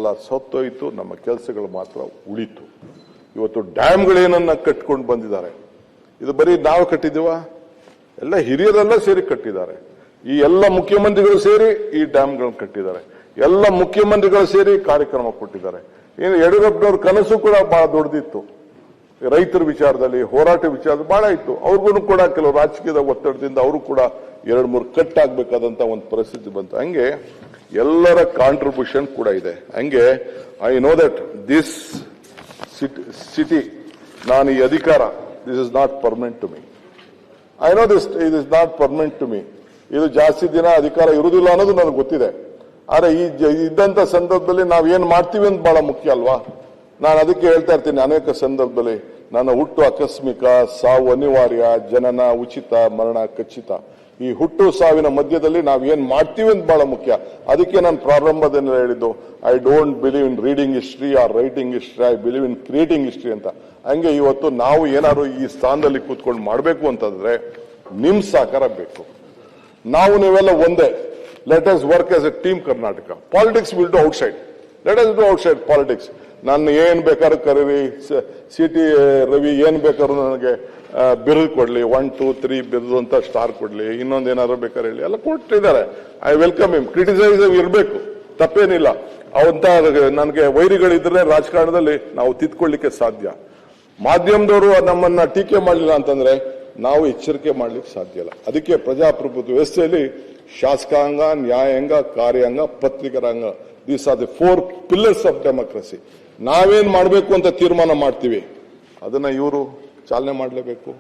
ಕೆಲಸಗಳೆಲ್ಲ ಸತ್ತೋಯ್ತು, ನಮ್ಮ ಕೆಲಸಗಳು ಮಾತ್ರ ಉಳಿತು. ಇವತ್ತು ಡ್ಯಾಮ್ಗಳೇನನ್ನ ಕಟ್ಕೊಂಡು ಬಂದಿದ್ದಾರೆ. ಇದು ಬರೀ ನಾವು ಕಟ್ಟಿದ್ದೀವ? ಎಲ್ಲ ಹಿರಿಯರೆಲ್ಲ ಸೇರಿ ಕಟ್ಟಿದ್ದಾರೆ. ಈ ಎಲ್ಲ ಮುಖ್ಯಮಂತ್ರಿಗಳು ಸೇರಿ ಈ ಡ್ಯಾಮ್ಗಳನ್ನು ಕಟ್ಟಿದ್ದಾರೆ. ಎಲ್ಲ ಮುಖ್ಯಮಂತ್ರಿಗಳು ಸೇರಿ ಕಾರ್ಯಕ್ರಮ ಕೊಟ್ಟಿದ್ದಾರೆ. ಏನು ಯಡಿಯೂರಪ್ಪನವ್ರ ಕನಸು ಕೂಡ ಬಹಳ ದೊಡ್ಡದಿತ್ತು. ರೈತರ ವಿಚಾರದಲ್ಲಿ, ಹೋರಾಟ ವಿಚಾರದಲ್ಲಿ ಬಹಳ ಇತ್ತು. ಅವ್ರಿಗೂ ಕೂಡ ಕೆಲವು ರಾಜಕೀಯದ ಒತ್ತಡದಿಂದ ಅವರು ಕೂಡ 2-3 ಕಟ್ ಆಗ್ಬೇಕಾದಂತ ಒಂದು ಪರಿಸ್ಥಿತಿ ಬಂತು. ಹಂಗೆ ಎಲ್ಲರ ಕಾಂಟ್ರಿಬ್ಯೂಷನ್ ಕೂಡ ಇದೆ. ಹಂಗೆ I know that this city, ನಾನು ಈ ಅಧಿಕಾರ, this is not permanent to me. I know this it is not permanent to me. ಇದು ಜಾಸ್ತಿ ದಿನ ಅಧಿಕಾರ ಇರುವುದಿಲ್ಲ ಅನ್ನೋದು ನನಗೆ ಗೊತ್ತಿದೆ. ಆದ್ರೆ ಈ ಇದ್ದಂತ ಸಂದರ್ಭದಲ್ಲಿ ನಾವೇನ್ ಮಾಡ್ತೀವಿ ಅಂತ ಬಹಳ ಮುಖ್ಯ ಅಲ್ವಾ? ನಾನು ಅದಕ್ಕೆ ಹೇಳ್ತಾ ಇರ್ತೀನಿ, ಅನೇಕ ಸಂದರ್ಭದಲ್ಲಿ ನನ್ನ ಹುಟ್ಟು ಆಕಸ್ಮಿಕ, ಸಾವು ಅನಿವಾರ್ಯ, ಜನನ ಉಚಿತ, ಮರಣ ಖಚಿತ. ಈ ಹುಟ್ಟು ಸಾವಿನ ಮಧ್ಯದಲ್ಲಿ ನಾವು ಏನ್ ಮಾಡ್ತೀವಿ ಅಂತ ಬಹಳ ಮುಖ್ಯ. ಅದಕ್ಕೆ ನಾನು ಪ್ರಾರಂಭದಲ್ಲಿ ಹೇಳಿದ್ದು, I don't believe in reading history or writing history, I believe in creating history ಅಂತ. ಹಂಗೆ ಇವತ್ತು ನಾವು ಏನಾದ್ರು ಈ ಸ್ಥಾನದಲ್ಲಿ ಕೂತ್ಕೊಂಡು ಮಾಡಬೇಕು ಅಂತಂದ್ರೆ ನಿಮ್ ಸಹಕಾರ ಬೇಕು. ನಾವು ನೀವೆಲ್ಲ ಒಂದೇ. Let us work as A team Karnataka. Politics will do outside. Let us do outside politics. ನಾನು ಏನ್ ಬೇಕಾದ್ರೂ ಕರೀರಿ, ಸಿಟಿ ರವಿ ಏನ್ ಬೇಕಾದ್ರೂ ನನಗೆ ಬಿರುದು ಕೊಡ್ಲಿ, 1, 2, 3 ಬಿರುದು ಅಂತ ಸ್ಟಾರ್ ಕೊಡ್ಲಿ, ಇನ್ನೊಂದೇನಾದ್ರು ಬೇಕಾದ್ರೆ ಹೇಳಿ, ಎಲ್ಲ ಕೊಟ್ಟಿದ್ದಾರೆ. I welcome him. ಕ್ರಿಟಿಸೈಸ್ ಇರಬೇಕು, ತಪ್ಪೇನಿಲ್ಲ. ಅವಂತ ನನಗೆ ವೈರಿಗಳಿದ್ರೆ ರಾಜಕಾರಣದಲ್ಲಿ ನಾವು ತಿದ್ಕೊಳ್ಳಿಕ್ಕೆ ಸಾಧ್ಯ. ಮಾಧ್ಯಮದವರು ನಮ್ಮನ್ನ ಟೀಕೆ ಮಾಡಲಿಲ್ಲ ಅಂತಂದ್ರೆ ನಾವು ಎಚ್ಚರಿಕೆ ಮಾಡ್ಲಿಕ್ಕೆ ಸಾಧ್ಯ ಇಲ್ಲ. ಅದಕ್ಕೆ ಪ್ರಜಾಪ್ರಭುತ್ವ ವ್ಯವಸ್ಥೆಯಲ್ಲಿ ಶಾಸಕಾಂಗ, ನ್ಯಾಯಾಂಗ, ಕಾರ್ಯಾಂಗ, ಪತ್ರಿಕರಾಂಗ, these are the 4 pillars of democracy. ನಾವೇನ್ ಮಾಡಬೇಕು ಅಂತ ತೀರ್ಮಾನ ಮಾಡ್ತೀವಿ, ಅದನ್ನ ಇವರು ಚಾಲನೆ ಮಾಡಲೇಬೇಕು.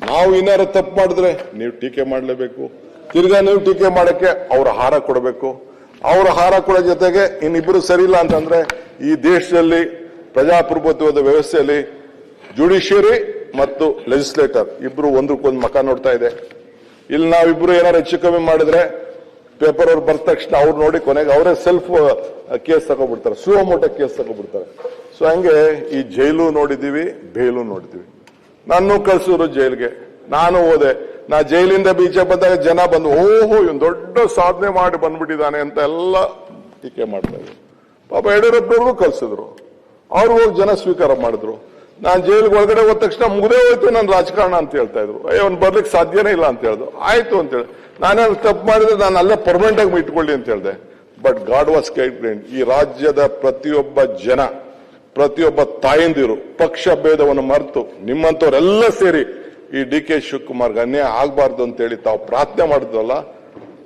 ನಾವು ಇನ್ನಾರು ತಪ್ಪು ಮಾಡಿದ್ರೆ ನೀವು ಟೀಕೆ ಮಾಡಲೇಬೇಕು. ತಿರ್ಗಾ ನೀವು ಟೀಕೆ ಮಾಡಕ್ಕೆ ಅವ್ರ ಆಹಾರ ಕೊಡಬೇಕು. ಅವ್ರ ಆಹಾರ ಕೊಡೋ ಜೊತೆಗೆ ಇನ್ನಿಬ್ಬರು ಸರಿ ಇಲ್ಲ ಅಂತಂದ್ರೆ ಈ ದೇಶದಲ್ಲಿ ಪ್ರಜಾಪ್ರಭುತ್ವದ ವ್ಯವಸ್ಥೆಯಲ್ಲಿ ಜುಡಿಷಿಯರಿ ಮತ್ತು ಲೆಜಿಸ್ಲೇಟರ್ ಇಬ್ರು ಒಂದಕ್ಕೊಂದು ಮಕ ನೋಡ್ತಾ ಇದೆ. ಇಲ್ಲಿ ನಾವಿಬ್ರು ಏನಾರು ಹೆಚ್ಚು ಕಮ್ಮಿ ಮಾಡಿದ್ರೆ ಪೇಪರ್ ಅವ್ರು ಬಂದ ತಕ್ಷಣ ಅವ್ರು ನೋಡಿ ಕೊನೆಗೆ ಅವರೇ ಸೆಲ್ಫ್ ಕೇಸ್ ತಗೋಬಿಡ್ತಾರೆ, ಸುವಮೋಟೋ ಕೇಸ್ ತಗೋಬಿಡ್ತಾರೆ. ಸೊ ಹಂಗೆ ಈ ಜೈಲು ನೋಡಿದೀವಿ, ಬೇಲು ನೋಡಿದೀವಿ. ನಾನು ಕಳ್ಸಿದ್ರು ಜೈಲ್ಗೆ, ನಾನು ಹೋದೆ. ನಾ ಜೈಲಿಂದ ಬೀಚೆ ಬಂದಾಗ ಜನ ಬಂದು ಓಹೋ ಇವನು ದೊಡ್ಡ ಸಾಧನೆ ಮಾಡಿ ಬಂದ್ಬಿಟ್ಟಿದ್ದಾನೆ ಅಂತ ಎಲ್ಲ ಟೀಕೆ ಮಾಡ್ತಾ ಇದ್ರು. ಪಾಪ ಯಡಿಯೂರಪ್ಪನವ್ರಿಗೂ ಕಳ್ಸಿದ್ರು, ಅವ್ರು ಹೋಗಿ ಜನ ಸ್ವೀಕಾರ ಮಾಡಿದ್ರು. ನಾನು ಜೈಲಿಗೆ ಒಳಗಡೆ ಹೋದ ತಕ್ಷಣ ಮುಗ್ದೇ ಹೋಯ್ತು ನನ್ನ ರಾಜಕಾರಣ ಅಂತ ಹೇಳ್ತಾ ಇದ್ರು. ಅವ್ನು ಬರ್ಲಿಕ್ಕೆ ಸಾಧ್ಯನೇ ಇಲ್ಲ ಅಂತ ಹೇಳಿದ್ರು. ಆಯ್ತು ಅಂತ ಹೇಳಿ ನಾನೇನು ತಪ್ಪು ಮಾಡಿದ್ರೆ ನಾನು ಅಲ್ಲೇ ಪರ್ಮನೆಂಟ್ ಆಗಿ ಇಟ್ಕೊಳ್ಳಿ ಅಂತ ಹೇಳಿದೆ. But god was kind. ಈ ರಾಜ್ಯದ ಪ್ರತಿಯೊಬ್ಬ ಜನ, ಪ್ರತಿಯೊಬ್ಬ ತಾಯಂದಿರು ಪಕ್ಷ ಭೇದವನ್ನು ಮರೆತು ನಿಮ್ಮಂತವರೆಲ್ಲ ಸೇರಿ ಈ ಡಿ.ಕೆ. ಶಿವಕುಮಾರ್ಗೆ ಅನ್ಯಾಯ ಆಗಬಾರ್ದು ಅಂತೇಳಿ ತಾವು ಪ್ರಾರ್ಥನೆ ಮಾಡಿದ್ರಲ್ಲ,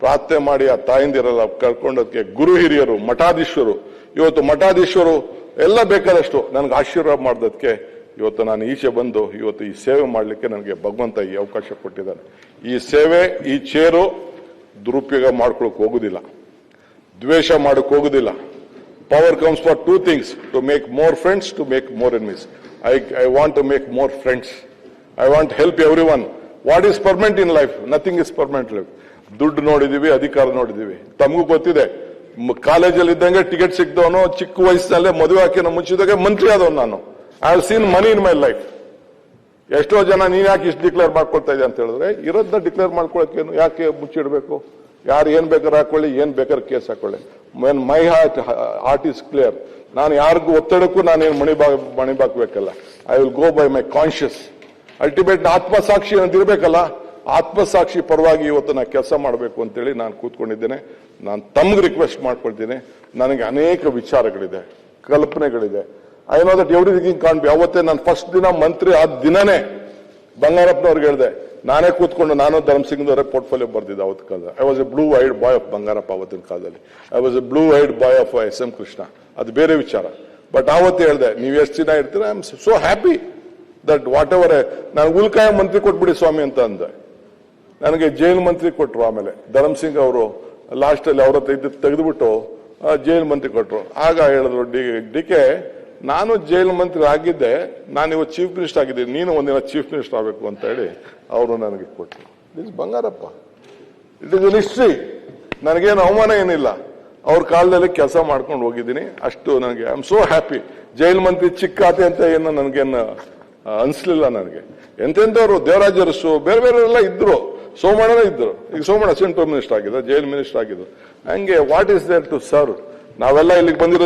ಪ್ರಾರ್ಥನೆ ಮಾಡಿ ಆ ತಾಯಂದಿರೆಲ್ಲ ಕರ್ಕೊಂಡೋದಕ್ಕೆ ಗುರು ಹಿರಿಯರು, ಮಠಾಧೀಶರು, ಇವತ್ತು ಮಠಾಧೀಶರು ಎಲ್ಲ ಬೇಕಾದಷ್ಟು ನನಗೆ ಆಶೀರ್ವಾದ ಮಾಡೋದಕ್ಕೆ ಇವತ್ತು ನಾನು ಈಚೆ ಬಂದು ಇವತ್ತು ಈ ಸೇವೆ ಮಾಡಲಿಕ್ಕೆ ನನಗೆ ಭಗವಂತ ಈ ಅವಕಾಶ ಕೊಟ್ಟಿದ್ದಾನೆ. ಈ ಸೇವೆ, ಈ ಚೇರು ದುರುಪಯೋಗ ಮಾಡ್ಕೊಳಕ್ ಹೋಗುದಿಲ್ಲ, ದ್ವೇಷ ಮಾಡಕ್ ಹೋಗುದಿಲ್ಲ. Power comes for 2 things: to make more friends, to make more enemies. I want to make more friends. I want to help everyone. What is permanent in life? Nothing is permanent in life. ದುಡ್ಡು ನೋಡಿದೀವಿ, ಅಧಿಕಾರ ನೋಡಿದೀವಿ. ತಮಗೂ ಗೊತ್ತಿದೆ, ಕಾಲೇಜಲ್ಲಿ ಇದ್ದಂಗೆ ticket ಸಿಕ್ದವನು ಚಿಕ್ಕ ವಯಸ್ಸಿನಲ್ಲೇ ಮದುವೆ ಹಾಕಿನ ಮುಂಚಿದಾಗ ಮಂತ್ರಿ ಆದವನು ನಾನು. I have seen money in my life. ಎಷ್ಟೋ ಜನ ನೀನ್ ಯಾಕೆ ಇಷ್ಟು ಡಿಕ್ಲೇರ್ ಮಾಡ್ಕೊಳ್ತಾ ಇದೆ ಅಂತ ಹೇಳಿದ್ರೆ, ಇರೋದನ್ನ ಡಿಕ್ಲೇರ್ ಮಾಡ್ಕೊಳಕ್ಕೇನು, ಯಾಕೆ ಮುಚ್ಚಿಡ್ಬೇಕು? ಯಾರು ಏನ್ ಬೇಕಾದ್ರೆ ಹಾಕೊಳ್ಳಿ, ಏನ್ ಬೇಕಾದ್ರೆ ಕೇಸ್ ಹಾಕೊಳ್ಳಿ. My heart is clear. ನಾನು ಯಾರಿಗೂ ಒತ್ತಡಕ್ಕೂ ನಾನೇನು ಮಣಿಬಾಕ್ಬೇಕಲ್ಲ. I will go by my conscience. Ultimate ಆತ್ಮಸಾಕ್ಷಿ ಅನ್ನೋದಿರ್ಬೇಕಲ್ಲ, ಆತ್ಮಸಾಕ್ಷಿ ಪರವಾಗಿ ಇವತ್ತು ನಾನು ಕೆಲಸ ಮಾಡಬೇಕು ಅಂತೇಳಿ ನಾನು ಕೂತ್ಕೊಂಡಿದ್ದೇನೆ. ನಾನು ತಮ್ಗೆ ರಿಕ್ವೆಸ್ಟ್ ಮಾಡ್ಕೊಳ್ತೀನಿ. ನನಗೆ ಅನೇಕ ವಿಚಾರಗಳಿದೆ, ಕಲ್ಪನೆಗಳಿದೆ. I know that everything can be. ಅವತ್ತೇ ನಾನು ಫಸ್ಟ್ ದಿನ ಮಂತ್ರಿ ಆದ ದಿನನೇ ಬಂಗಾರಪ್ಪನವ್ರಿಗೆ ಹೇಳಿದೆ, ನಾನೇ ಕೂತ್ಕೊಂಡು, ನಾನು ಧರ್ಮಸಿಂಗ್ದವರೇ ಪೋರ್ಟ್ಫೋಲಿಯೋ ಬರ್ದಿದ್ದೆ ಅವತ್ತು ಕಾಲದಲ್ಲಿ. I was a blue eyed boy of Bangarappa ಅವತ್ತಿನ ಕಾಲದಲ್ಲಿ. I was a blue eyed boy of S M. Krishna. ಅದು ಬೇರೆ ವಿಚಾರ. ಬಟ್ ಆವತ್ತೇ ಹೇಳಿದೆ, ನೀವು ಎಷ್ಟು ದಿನ ಇರ್ತೀರ, I am so happy that what ever. ನನಗೆ ಉಲ್ಕಾಯ ಮಂತ್ರಿ ಕೊಟ್ಬಿಡಿ ಸ್ವಾಮಿ ಅಂತ ಅಂದೆ. ನನಗೆ ಜೈಲ್ ಮಂತ್ರಿ ಕೊಟ್ಟರು. ಆಮೇಲೆ ಧರ್ಮಸಿಂಗ್ ಅವರು ಲಾಸ್ಟ್ ಅಲ್ಲಿ ಅವ್ರ ತೆಗೆದುಬಿಟ್ಟು ಜೈಲ್ ಮಂತ್ರಿ ಕೊಟ್ಟರು. ಆಗ ಹೇಳಿದ್ರು, ಡಿ.ಕೆ. ನಾನು ಜೈಲ್ ಮಂತ್ರಿ ಆಗಿದ್ದೆ, ನಾನು ಇವತ್ತು ಚೀಫ್ ಮಿನಿಸ್ಟರ್ ಆಗಿದ್ದೀನಿ, ನೀನು ಒಂದಿನ ಚೀಫ್ ಮಿನಿಸ್ಟರ್ ಆಗಬೇಕು ಅಂತ ಹೇಳಿ ಅವರು ನನಗೆ ಕೊಟ್ಟರು. It is Bangarappa. It is an history. ನನಗೇನು ಅವಮಾನ ಏನಿಲ್ಲ. ಅವ್ರ ಕಾಲದಲ್ಲಿ ಕೆಲಸ ಮಾಡ್ಕೊಂಡು ಹೋಗಿದ್ದೀನಿ. ಅಷ್ಟು ನನಗೆ I am so happy. Jail ಮಂತ್ರಿ ಚಿಕ್ಕ ಖಾತೆ ಅಂತ ಏನು ನನಗೇನು ಅನ್ಸ್ಲಿಲ್ಲ. ನನಗೆ ಎಂತೆಂಥವ್ರು, ದೇವರಾಜ ಅರಸು, ಬೇರೆ ಬೇರೆಲ್ಲ ಇದ್ರು, ಸೋಮಣ್ಣನೇ ಇದ್ರು. ಈಗ ಸೋಮಣ್ಣ ಸೆಂಟ್ರಲ್ ಮಿನಿಸ್ಟರ್ ಆಗಿದ್ರು, ಜೈಲ್ ಮಿನಿಸ್ಟರ್ ಆಗಿದ್ರು. ಹಂಗೆ what is there to serve? ನಾವೆಲ್ಲ ಇಲ್ಲಿಗೆ ಬಂದಿರೋದು